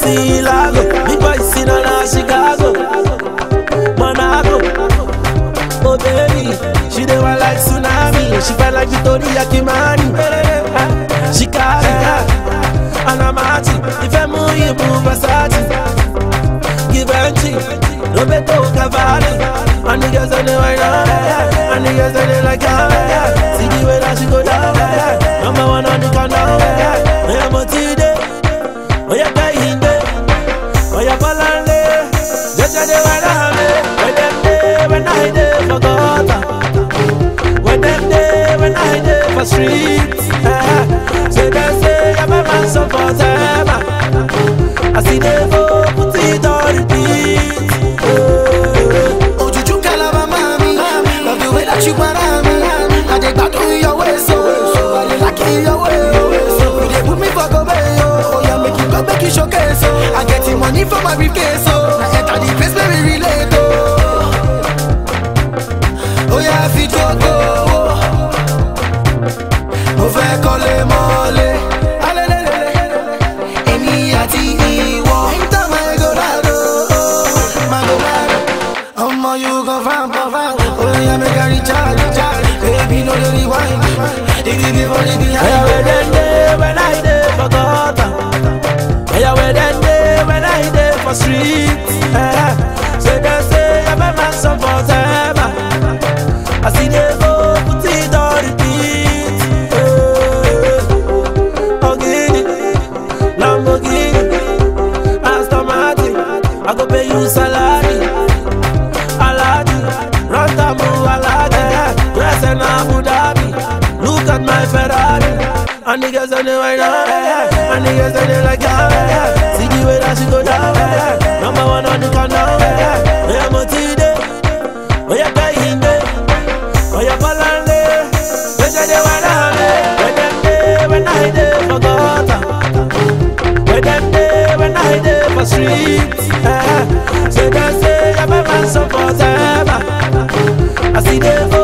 see Lago. Big boy seen on Chicago, Monaco. Oh baby, she dey want like tsunami. She felt like Victoria Kimani. She carry Anna Martin. If I move, you move Versace. Givenchy, Roberto Cavalli. And the girls on the way down, and the girls on the like see the way that she go down. Number one on the countdown. I am a T-Day. Oh yeah, Kahinde. Oh yeah, Balande. Just a day when I'm there. When them day, when I day for gutter. When them day, when I day for streets. So they say I'm a man so for them. I see them go put it on repeat. You want me, I dey back to your way, so I dey like your way. You dey put me for go away, oh yeah, make you go, make you showcase, so I get the money for my briefcase, so I enter the place where we relate, oh yeah, I fit your go. Mo fẹ́ kọ́lé mọ́lé, èmi àti ìwọ. Anytime I go down, my go down. Omo, you go find. Oh yeah, make a recharge, baby, no the rewind. Yeah, where them day when I day for gutter. Yeah, where them day when I day for streets. So they say I'm a man so for them. I see them go put it on repeat. Ogini, Lamborghini, Aston Martin. I go pay you salary. Abu Dhabi, look at my Ferrari. And the girls on the way down, and the girls on the like see the way that she go down. Number one on the countdown. I am a T-Day. Oh yeah, Kahinde. Oh yeah, Balande. They say they want when them day, when I day for gutter. When them day, when I day for streets. So they say I'm a man so for them. I see them.